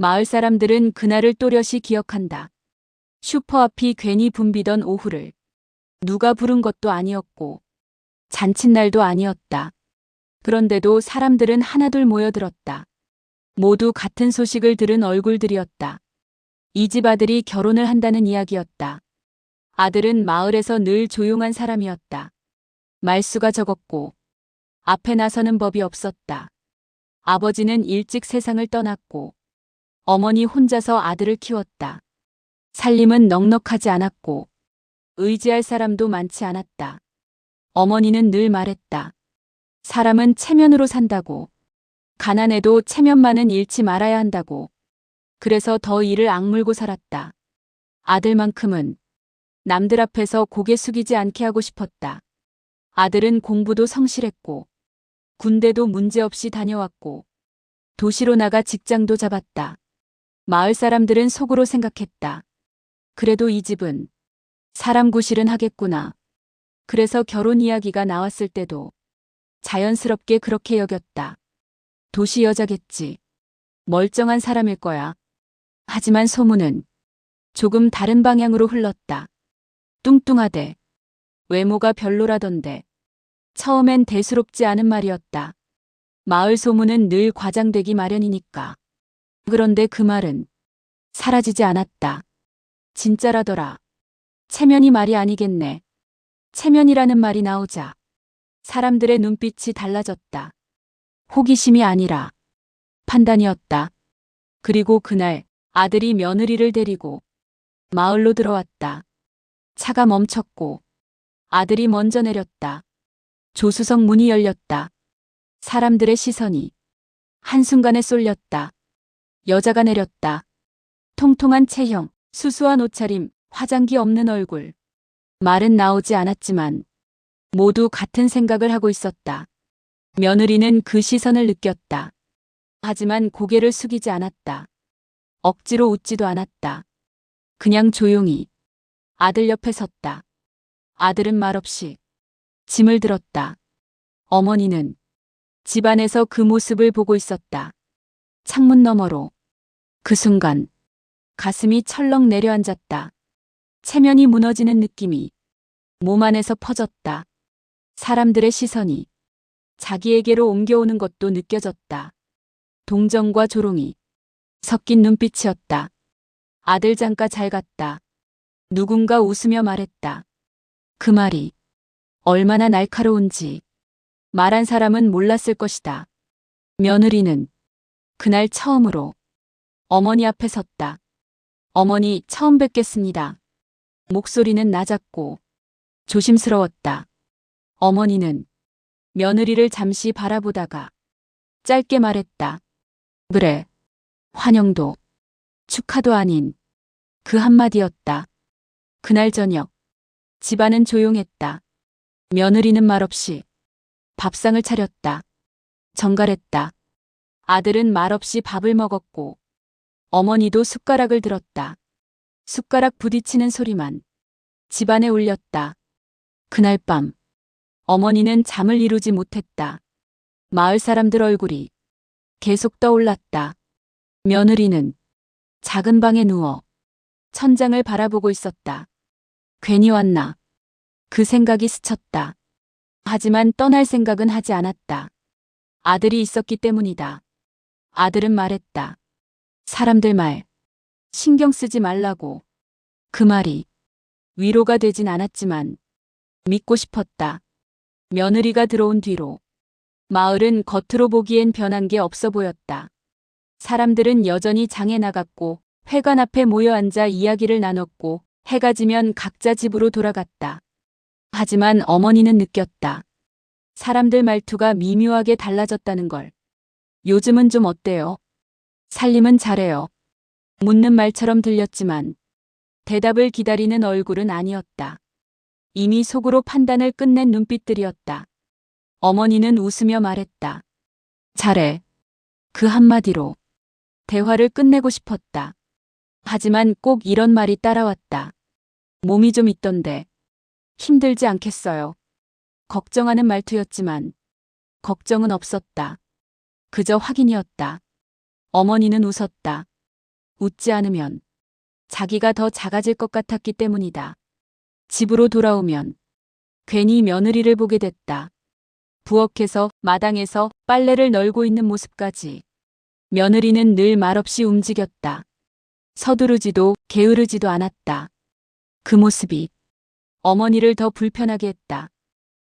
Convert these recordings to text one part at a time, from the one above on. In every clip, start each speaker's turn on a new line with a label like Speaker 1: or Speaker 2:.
Speaker 1: 마을 사람들은 그날을 또렷이 기억한다. 슈퍼 앞이 괜히 붐비던 오후를. 누가 부른 것도 아니었고 잔칫날도 아니었다. 그런데도 사람들은 하나둘 모여들었다. 모두 같은 소식을 들은 얼굴들이었다. 이 집 아들이 결혼을 한다는 이야기였다. 아들은 마을에서 늘 조용한 사람이었다. 말수가 적었고 앞에 나서는 법이 없었다. 아버지는 일찍 세상을 떠났고 어머니 혼자서 아들을 키웠다. 살림은 넉넉하지 않았고 의지할 사람도 많지 않았다. 어머니는 늘 말했다. 사람은 체면으로 산다고. 가난해도 체면만은 잃지 말아야 한다고. 그래서 더 이를 악물고 살았다. 아들만큼은 남들 앞에서 고개 숙이지 않게 하고 싶었다. 아들은 공부도 성실했고 군대도 문제없이 다녀왔고 도시로 나가 직장도 잡았다. 마을 사람들은 속으로 생각했다. 그래도 이 집은 사람 구실은 하겠구나. 그래서 결혼 이야기가 나왔을 때도 자연스럽게 그렇게 여겼다. 도시 여자겠지. 멀쩡한 사람일 거야. 하지만 소문은 조금 다른 방향으로 흘렀다. 뚱뚱하대. 외모가 별로라던데. 처음엔 대수롭지 않은 말이었다. 마을 소문은 늘 과장되기 마련이니까. 그런데 그 말은 사라지지 않았다. 진짜라더라. 체면이 말이 아니겠네. 체면이라는 말이 나오자 사람들의 눈빛이 달라졌다. 호기심이 아니라 판단이었다. 그리고 그날 아들이 며느리를 데리고 마을로 들어왔다. 차가 멈췄고 아들이 먼저 내렸다. 조수석 문이 열렸다. 사람들의 시선이 한순간에 쏠렸다. 여자가 내렸다. 통통한 체형, 수수한 옷차림, 화장기 없는 얼굴. 말은 나오지 않았지만 모두 같은 생각을 하고 있었다. 며느리는 그 시선을 느꼈다. 하지만 고개를 숙이지 않았다. 억지로 웃지도 않았다. 그냥 조용히 아들 옆에 섰다. 아들은 말없이 짐을 들었다. 어머니는 집안에서 그 모습을 보고 있었다. 창문 너머로. 그 순간 가슴이 철렁 내려앉았다. 체면이 무너지는 느낌이 몸 안에서 퍼졌다. 사람들의 시선이 자기에게로 옮겨오는 것도 느껴졌다. 동정과 조롱이 섞인 눈빛이었다. 아들 장가 잘 갔다. 누군가 웃으며 말했다. 그 말이 얼마나 날카로운지 말한 사람은 몰랐을 것이다. 며느리는 그날 처음으로 어머니 앞에 섰다. 어머니 처음 뵙겠습니다. 목소리는 낮았고 조심스러웠다. 어머니는 며느리를 잠시 바라보다가 짧게 말했다. 그래. 환영도 축하도 아닌 그 한마디였다. 그날 저녁 집안은 조용했다. 며느리는 말없이 밥상을 차렸다. 정갈했다. 아들은 말없이 밥을 먹었고 어머니도 숟가락을 들었다. 숟가락 부딪히는 소리만 집안에 울렸다. 그날 밤 어머니는 잠을 이루지 못했다. 마을 사람들 얼굴이 계속 떠올랐다. 며느리는 작은 방에 누워 천장을 바라보고 있었다. 괜히 왔나? 그 생각이 스쳤다. 하지만 떠날 생각은 하지 않았다. 아들이 있었기 때문이다. 아들은 말했다. 사람들 말 신경 쓰지 말라고. 그 말이 위로가 되진 않았지만 믿고 싶었다. 며느리가 들어온 뒤로 마을은 겉으로 보기엔 변한 게 없어 보였다. 사람들은 여전히 장에 나갔고 회관 앞에 모여 앉아 이야기를 나눴고 해가 지면 각자 집으로 돌아갔다. 하지만 어머니는 느꼈다. 사람들 말투가 미묘하게 달라졌다는 걸. 요즘은 좀 어때요? 살림은 잘해요. 묻는 말처럼 들렸지만 대답을 기다리는 얼굴은 아니었다. 이미 속으로 판단을 끝낸 눈빛들이었다. 어머니는 웃으며 말했다. 잘해. 그 한마디로 대화를 끝내고 싶었다. 하지만 꼭 이런 말이 따라왔다. 몸이 좀 있던데 힘들지 않겠어요? 걱정하는 말투였지만 걱정은 없었다. 그저 확인이었다. 어머니는 웃었다. 웃지 않으면 자기가 더 작아질 것 같았기 때문이다. 집으로 돌아오면 괜히 며느리를 보게 됐다. 부엌에서 마당에서 빨래를 널고 있는 모습까지. 며느리는 늘 말없이 움직였다. 서두르지도 게으르지도 않았다. 그 모습이 어머니를 더 불편하게 했다.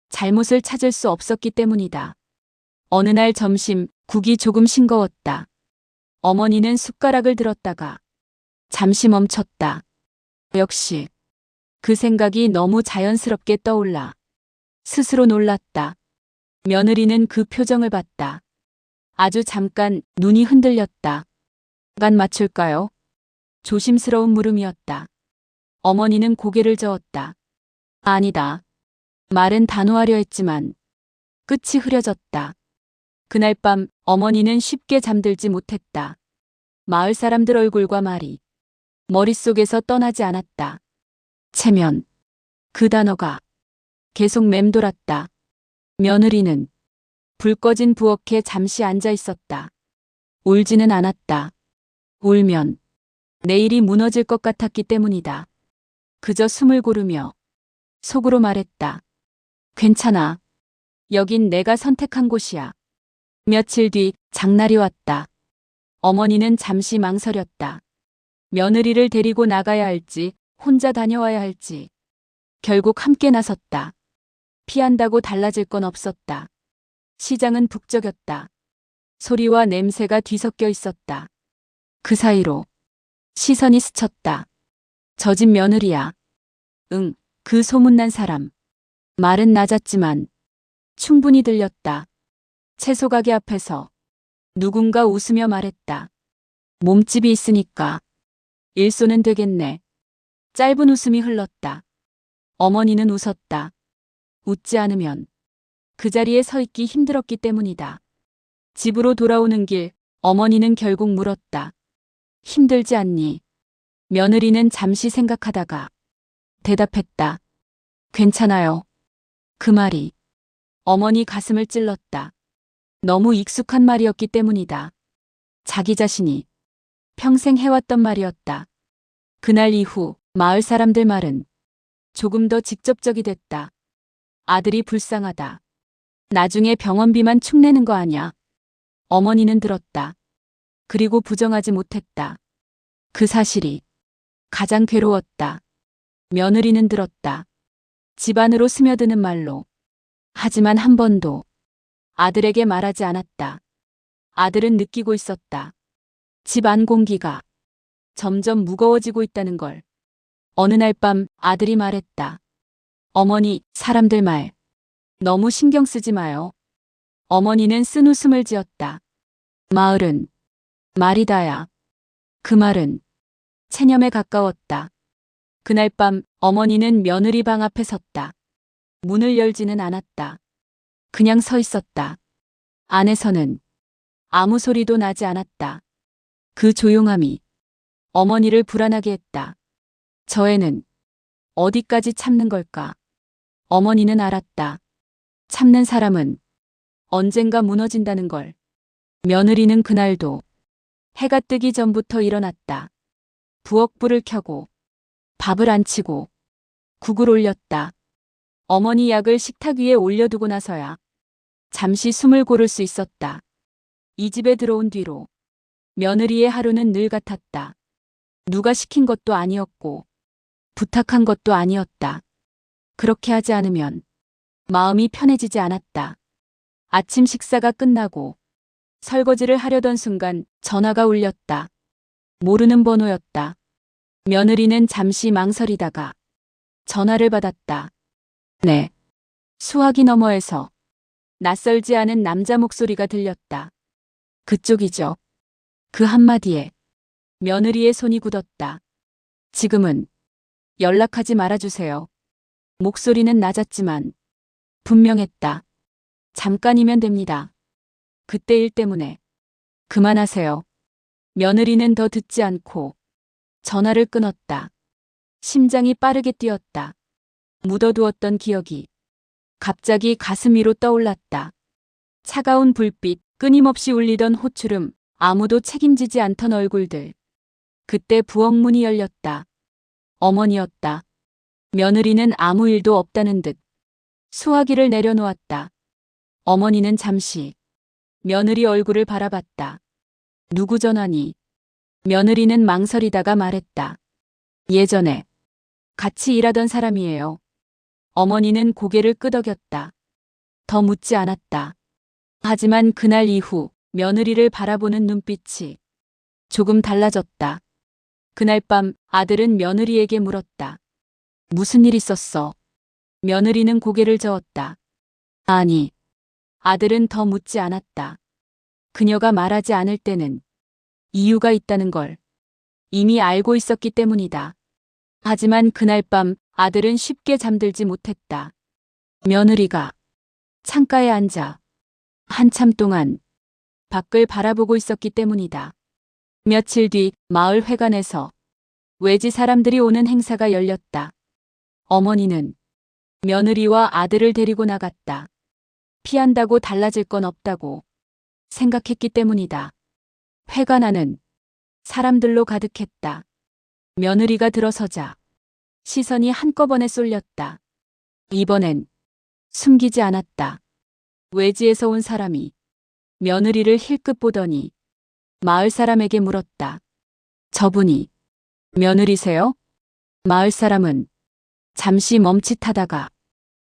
Speaker 1: 잘못을 찾을 수 없었기 때문이다. 어느 날 점심 국이 조금 싱거웠다. 어머니는 숟가락을 들었다가 잠시 멈췄다. 역시 그 생각이 너무 자연스럽게 떠올라 스스로 놀랐다. 며느리는 그 표정을 봤다. 아주 잠깐 눈이 흔들렸다. 간 맞출까요? 조심스러운 물음이었다. 어머니는 고개를 저었다. 아니다. 말은 단호하려 했지만 끝이 흐려졌다. 그날 밤 어머니는 쉽게 잠들지 못했다. 마을 사람들 얼굴과 말이 머릿속에서 떠나지 않았다. 체면. 그 단어가 계속 맴돌았다. 며느리는 불 꺼진 부엌에 잠시 앉아 있었다. 울지는 않았다. 울면 내일이 무너질 것 같았기 때문이다. 그저 숨을 고르며 속으로 말했다. 괜찮아. 여긴 내가 선택한 곳이야. 며칠 뒤 장날이 왔다. 어머니는 잠시 망설였다. 며느리를 데리고 나가야 할지 혼자 다녀와야 할지. 결국 함께 나섰다. 피한다고 달라질 건 없었다. 시장은 북적였다. 소리와 냄새가 뒤섞여 있었다. 그 사이로 시선이 스쳤다. 저 집 며느리야. 응, 그 소문난 사람. 말은 낮았지만 충분히 들렸다. 채소 가게 앞에서 누군가 웃으며 말했다. 몸집이 있으니까 일손은 되겠네. 짧은 웃음이 흘렀다. 어머니는 웃었다. 웃지 않으면 그 자리에 서 있기 힘들었기 때문이다. 집으로 돌아오는 길 어머니는 결국 물었다. 힘들지 않니? 며느리는 잠시 생각하다가 대답했다. 괜찮아요. 그 말이 어머니 가슴을 찔렀다. 너무 익숙한 말이었기 때문이다. 자기 자신이 평생 해왔던 말이었다. 그날 이후 마을 사람들 말은 조금 더 직접적이 됐다. 아들이 불쌍하다. 나중에 병원비만 축내는 거 아냐. 어머니는 들었다. 그리고 부정하지 못했다. 그 사실이 가장 괴로웠다. 며느리는 들었다. 집안으로 스며드는 말로. 하지만 한 번도 아들에게 말하지 않았다. 아들은 느끼고 있었다. 집안 공기가 점점 무거워지고 있다는 걸. 어느 날 밤 아들이 말했다. 어머니, 사람들 말 너무 신경 쓰지 마요. 어머니는 쓴 웃음을 지었다. 마을은 말이 다야. 그 말은 체념에 가까웠다. 그날 밤 어머니는 며느리 방 앞에 섰다. 문을 열지는 않았다. 그냥 서 있었다. 안에서는 아무 소리도 나지 않았다. 그 조용함이 어머니를 불안하게 했다. 저 애는 어디까지 참는 걸까? 어머니는 알았다. 참는 사람은 언젠가 무너진다는 걸. 며느리는 그날도 해가 뜨기 전부터 일어났다. 부엌불을 켜고 밥을 안 치고 국을 올렸다. 어머니 약을 식탁 위에 올려두고 나서야 잠시 숨을 고를 수 있었다. 이 집에 들어온 뒤로 며느리의 하루는 늘 같았다. 누가 시킨 것도 아니었고 부탁한 것도 아니었다. 그렇게 하지 않으면 마음이 편해지지 않았다. 아침 식사가 끝나고 설거지를 하려던 순간 전화가 울렸다. 모르는 번호였다. 며느리는 잠시 망설이다가 전화를 받았다. 네. 수화기 너머에서 낯설지 않은 남자 목소리가 들렸다. 그쪽이죠. 그 한마디에 며느리의 손이 굳었다. 지금은 연락하지 말아주세요. 목소리는 낮았지만 분명했다. 잠깐이면 됩니다. 그때 일 때문에. 그만하세요. 며느리는 더 듣지 않고 전화를 끊었다. 심장이 빠르게 뛰었다. 묻어두었던 기억이 갑자기 가슴 위로 떠올랐다. 차가운 불빛, 끊임없이 울리던 호출음, 아무도 책임지지 않던 얼굴들. 그때 부엌 문이 열렸다. 어머니였다. 며느리는 아무 일도 없다는 듯 수화기를 내려놓았다. 어머니는 잠시 며느리 얼굴을 바라봤다. 누구 전화니? 며느리는 망설이다가 말했다. 예전에 같이 일하던 사람이에요. 어머니는 고개를 끄덕였다. 더 묻지 않았다. 하지만 그날 이후 며느리를 바라보는 눈빛이 조금 달라졌다. 그날 밤 아들은 며느리에게 물었다. 무슨 일 있었어? 며느리는 고개를 저었다. 아니, 아들은 더 묻지 않았다. 그녀가 말하지 않을 때는 이유가 있다는 걸 이미 알고 있었기 때문이다. 하지만 그날 밤 아들은 쉽게 잠들지 못했다. 며느리가 창가에 앉아 한참 동안 밖을 바라보고 있었기 때문이다. 며칠 뒤 마을 회관에서 외지 사람들이 오는 행사가 열렸다. 어머니는 며느리와 아들을 데리고 나갔다. 피한다고 달라질 건 없다고 생각했기 때문이다. 회관 안은 사람들로 가득했다. 며느리가 들어서자 시선이 한꺼번에 쏠렸다. 이번엔 숨기지 않았다. 외지에서 온 사람이 며느리를 힐끗 보더니 마을 사람에게 물었다. 저분이 며느리세요? 마을 사람은 잠시 멈칫하다가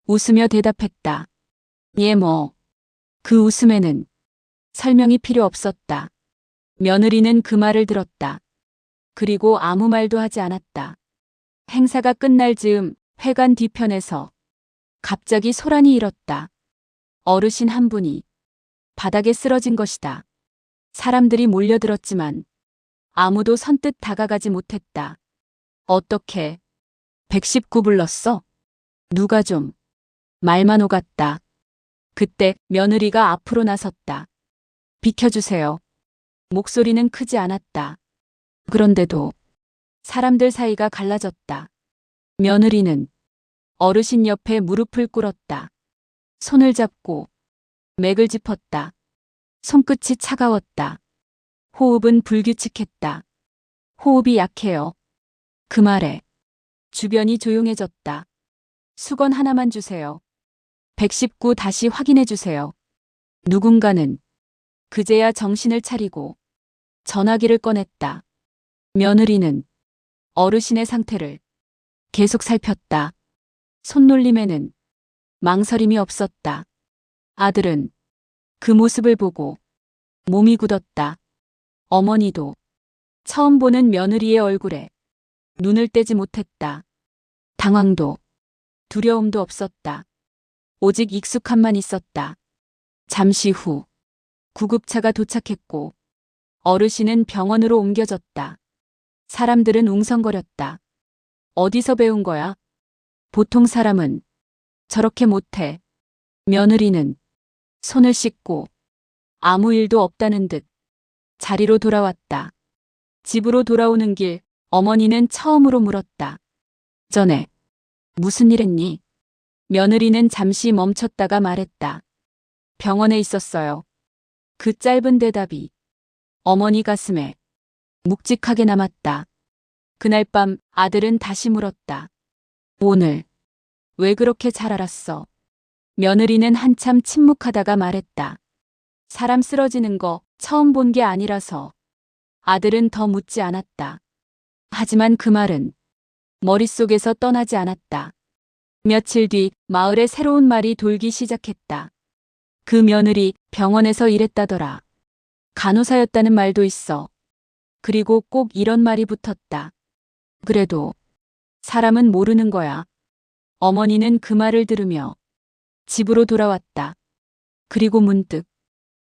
Speaker 1: 웃으며 대답했다. 예, 뭐. 그 웃음에는 설명이 필요 없었다. 며느리는 그 말을 들었다. 그리고 아무 말도 하지 않았다. 행사가 끝날 즈음 회관 뒤편에서 갑자기 소란이 일었다. 어르신 한 분이 바닥에 쓰러진 것이다. 사람들이 몰려들었지만 아무도 선뜻 다가가지 못했다. 어떻게 119 불렀어? 누가 좀 말만 오갔다. 그때 며느리가 앞으로 나섰다. 비켜주세요. 목소리는 크지 않았다. 그런데도 사람들 사이가 갈라졌다. 며느리는 어르신 옆에 무릎을 꿇었다. 손을 잡고 맥을 짚었다. 손끝이 차가웠다. 호흡은 불규칙했다. 호흡이 약해요. 그 말에 주변이 조용해졌다. 수건 하나만 주세요. 119 다시 확인해 주세요. 누군가는 그제야 정신을 차리고 전화기를 꺼냈다. 며느리는 어르신의 상태를 계속 살폈다. 손놀림에는 망설임이 없었다. 아들은 그 모습을 보고 몸이 굳었다. 어머니도 처음 보는 며느리의 얼굴에 눈을 떼지 못했다. 당황도 두려움도 없었다. 오직 익숙함만 있었다. 잠시 후 구급차가 도착했고 어르신은 병원으로 옮겨졌다. 사람들은 웅성거렸다. 어디서 배운 거야? 보통 사람은 저렇게 못해. 며느리는 손을 씻고 아무 일도 없다는 듯 자리로 돌아왔다. 집으로 돌아오는 길 어머니는 처음으로 물었다. 전에 무슨 일 했니? 며느리는 잠시 멈췄다가 말했다. 병원에 있었어요. 그 짧은 대답이 어머니 가슴에 묵직하게 남았다. 그날 밤 아들은 다시 물었다. 오늘 왜 그렇게 잘 알았어? 며느리는 한참 침묵하다가 말했다. 사람 쓰러지는 거 처음 본 게 아니라서. 아들은 더 묻지 않았다. 하지만 그 말은 머릿속에서 떠나지 않았다. 며칠 뒤 마을에 새로운 말이 돌기 시작했다. 그 며느리 병원에서 일했다더라. 간호사였다는 말도 있어. 그리고 꼭 이런 말이 붙었다. 그래도 사람은 모르는 거야. 어머니는 그 말을 들으며 집으로 돌아왔다. 그리고 문득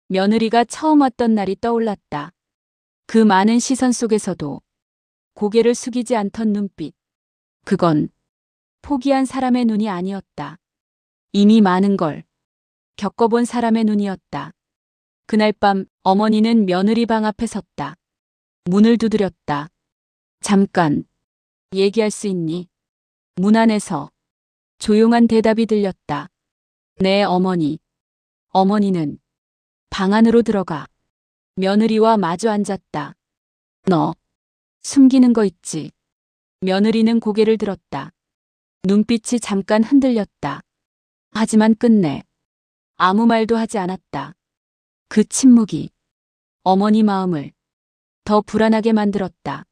Speaker 1: 며느리가 처음 왔던 날이 떠올랐다. 그 많은 시선 속에서도 고개를 숙이지 않던 눈빛. 그건 포기한 사람의 눈이 아니었다. 이미 많은 걸 겪어본 사람의 눈이었다. 그날 밤 어머니는 며느리 방 앞에 섰다. 문을 두드렸다. 잠깐 얘기할 수 있니? 문 안에서 조용한 대답이 들렸다. 네, 어머니. 어머니는 방 안으로 들어가 며느리와 마주 앉았다. 너 숨기는 거 있지. 며느리는 고개를 들었다. 눈빛이 잠깐 흔들렸다. 하지만 끝내 아무 말도 하지 않았다. 그 침묵이 어머니 마음을 더 불안하게 만들었다.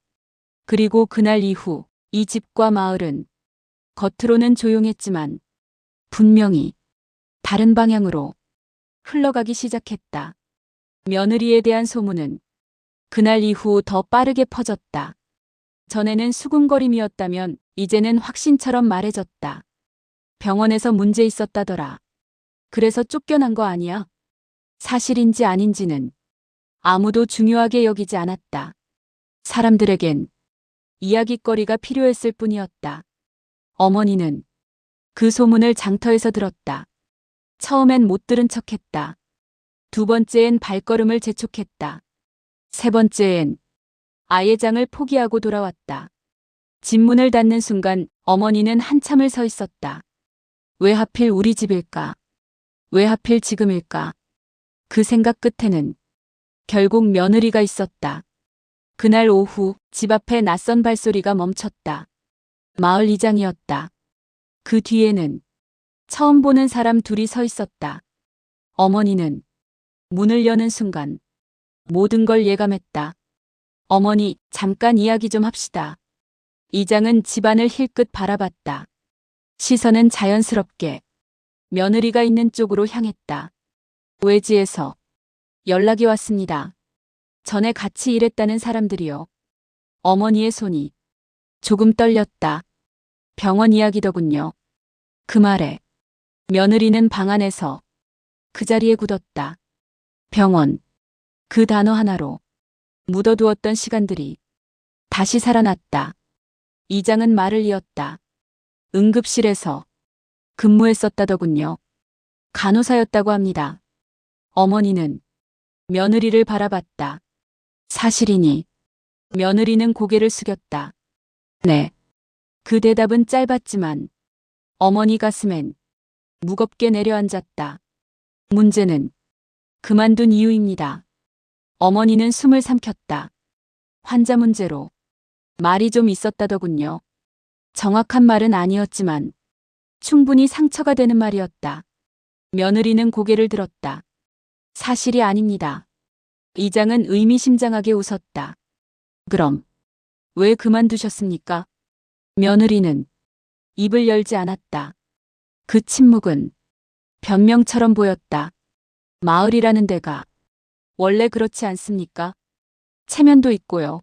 Speaker 1: 그리고 그날 이후 이 집과 마을은 겉으로는 조용했지만 분명히 다른 방향으로 흘러가기 시작했다. 며느리에 대한 소문은 그날 이후 더 빠르게 퍼졌다. 전에는 수군거림이었다면 이제는 확신처럼 말해졌다. 병원에서 문제 있었다더라. 그래서 쫓겨난 거 아니야? 사실인지 아닌지는 아무도 중요하게 여기지 않았다. 사람들에겐 이야깃거리가 필요했을 뿐이었다. 어머니는 그 소문을 장터에서 들었다. 처음엔 못 들은 척했다. 두 번째엔 발걸음을 재촉했다. 세 번째엔 아예 장을 포기하고 돌아왔다. 집 문을 닫는 순간 어머니는 한참을 서 있었다. 왜 하필 우리 집일까? 왜 하필 지금일까? 그 생각 끝에는 결국 며느리가 있었다. 그날 오후 집 앞에 낯선 발소리가 멈췄다. 마을 이장이었다. 그 뒤에는 처음 보는 사람 둘이 서 있었다. 어머니는 문을 여는 순간 모든 걸 예감했다. 어머니, 잠깐 이야기 좀 합시다. 이장은 집안을 힐끗 바라봤다. 시선은 자연스럽게 며느리가 있는 쪽으로 향했다. 외지에서 연락이 왔습니다. 전에 같이 일했다는 사람들이요. 어머니의 손이 조금 떨렸다. 병원 이야기더군요. 그 말에 며느리는 방 안에서 그 자리에 굳었다. 병원. 그 단어 하나로 묻어두었던 시간들이 다시 살아났다. 이장은 말을 이었다. 응급실에서 근무했었다더군요. 간호사였다고 합니다. 어머니는 며느리를 바라봤다. 사실이니? 며느리는 고개를 숙였다. 네. 그 대답은 짧았지만 어머니 가슴엔 무겁게 내려앉았다. 문제는 그만둔 이유입니다. 어머니는 숨을 삼켰다. 환자 문제로 말이 좀 있었다더군요. 정확한 말은 아니었지만 충분히 상처가 되는 말이었다. 며느리는 고개를 들었다. 사실이 아닙니다. 이장은 의미심장하게 웃었다. 그럼 왜 그만두셨습니까? 며느리는 입을 열지 않았다. 그 침묵은 변명처럼 보였다. 마을이라는 데가 원래 그렇지 않습니까? 체면도 있고요.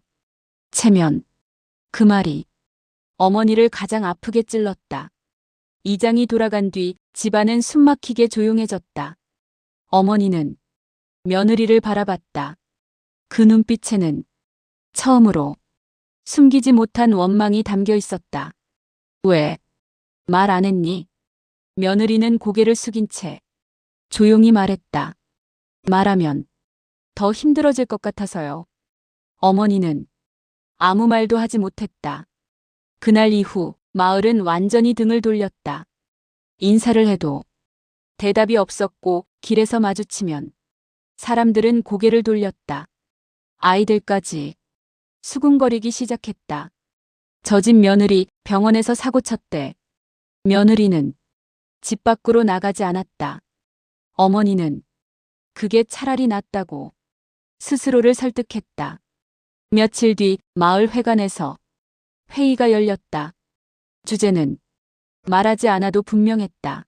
Speaker 1: 체면. 그 말이 어머니를 가장 아프게 찔렀다. 이장이 돌아간 뒤 집안은 숨막히게 조용해졌다. 어머니는 며느리를 바라봤다. 그 눈빛에는 처음으로 숨기지 못한 원망이 담겨 있었다. 왜? 말 안 했니? 며느리는 고개를 숙인 채 조용히 말했다. 말하면 더 힘들어질 것 같아서요. 어머니는 아무 말도 하지 못했다. 그날 이후 마을은 완전히 등을 돌렸다. 인사를 해도 대답이 없었고 길에서 마주치면 사람들은 고개를 돌렸다. 아이들까지 수군거리기 시작했다. 저 집 며느리 병원에서 사고 쳤대. 며느리는 집 밖으로 나가지 않았다. 어머니는 그게 차라리 낫다고 스스로를 설득했다. 며칠 뒤 마을 회관에서 회의가 열렸다. 주제는 말하지 않아도 분명했다.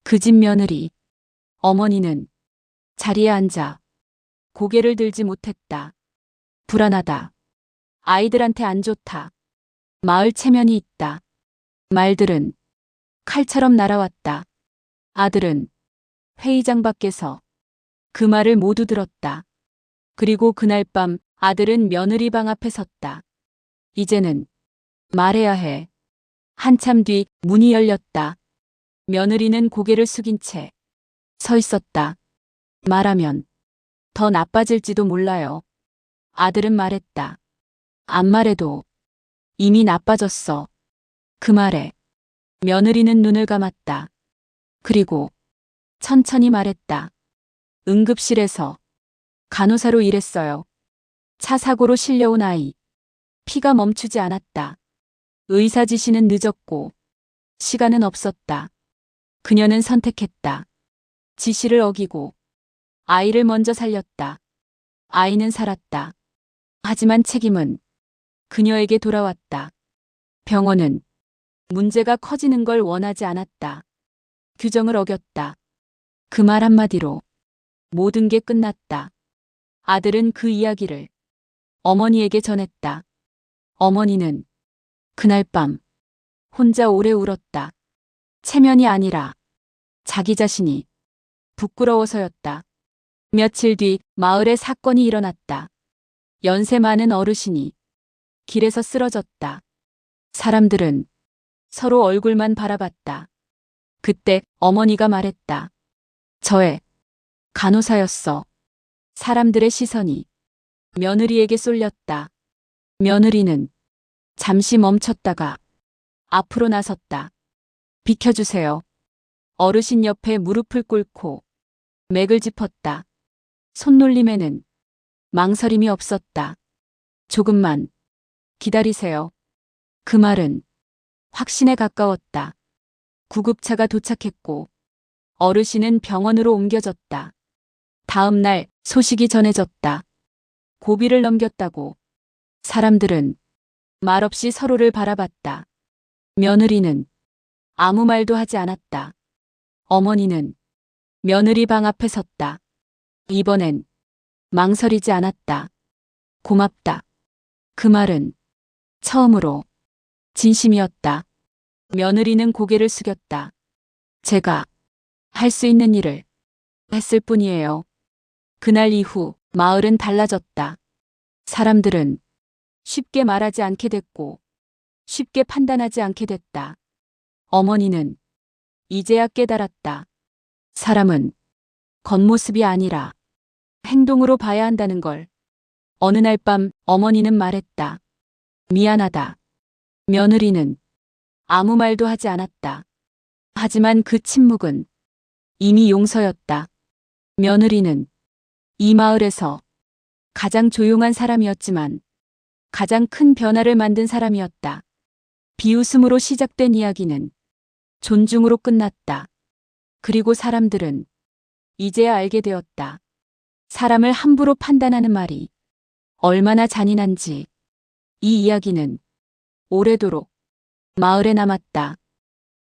Speaker 1: 그 집 며느리. 어머니는 자리에 앉아 고개를 들지 못했다. 불안하다. 아이들한테 안 좋다. 마을 체면이 있다. 말들은 칼처럼 날아왔다. 아들은 회의장 밖에서 그 말을 모두 들었다. 그리고 그날 밤 아들은 며느리 방 앞에 섰다. 이제는 말해야 해. 한참 뒤 문이 열렸다. 며느리는 고개를 숙인 채 서 있었다. 말하면 더 나빠질지도 몰라요. 아들은 말했다. 안 말해도 이미 나빠졌어. 그 말에 며느리는 눈을 감았다. 그리고 천천히 말했다. 응급실에서 간호사로 일했어요. 차 사고로 실려온 아이. 피가 멈추지 않았다. 의사 지시는 늦었고 시간은 없었다. 그녀는 선택했다. 지시를 어기고 아이를 먼저 살렸다. 아이는 살았다. 하지만 책임은 그녀에게 돌아왔다. 병원은 문제가 커지는 걸 원하지 않았다. 규정을 어겼다. 그 말 한마디로 모든 게 끝났다. 아들은 그 이야기를 어머니에게 전했다. 어머니는 그날 밤 혼자 오래 울었다. 체면이 아니라 자기 자신이 부끄러워서였다. 며칠 뒤 마을에 사건이 일어났다. 연세 많은 어르신이 길에서 쓰러졌다. 사람들은 서로 얼굴만 바라봤다. 그때 어머니가 말했다. 저의 간호사였어. 사람들의 시선이 며느리에게 쏠렸다. 며느리는 잠시 멈췄다가 앞으로 나섰다. 비켜주세요. 어르신 옆에 무릎을 꿇고 맥을 짚었다. 손놀림에는 망설임이 없었다. 조금만 기다리세요. 그 말은 확신에 가까웠다. 구급차가 도착했고 어르신은 병원으로 옮겨졌다. 다음 날 소식이 전해졌다. 고비를 넘겼다고. 사람들은 말없이 서로를 바라봤다. 며느리는 아무 말도 하지 않았다. 어머니는 며느리 방 앞에 섰다. 이번엔 망설이지 않았다. 고맙다. 그 말은 처음으로 진심이었다. 며느리는 고개를 숙였다. 제가 할 수 있는 일을 했을 뿐이에요. 그날 이후 마을은 달라졌다. 사람들은 쉽게 말하지 않게 됐고 쉽게 판단하지 않게 됐다. 어머니는 이제야 깨달았다. 사람은 겉모습이 아니라 행동으로 봐야 한다는 걸. 어느 날 밤 어머니는 말했다. 미안하다. 며느리는 아무 말도 하지 않았다. 하지만 그 침묵은 이미 용서였다. 며느리는 이 마을에서 가장 조용한 사람이었지만 가장 큰 변화를 만든 사람이었다. 비웃음으로 시작된 이야기는 존중으로 끝났다. 그리고 사람들은 이제야 알게 되었다. 사람을 함부로 판단하는 말이 얼마나 잔인한지. 이 이야기는 오래도록 마을에 남았다.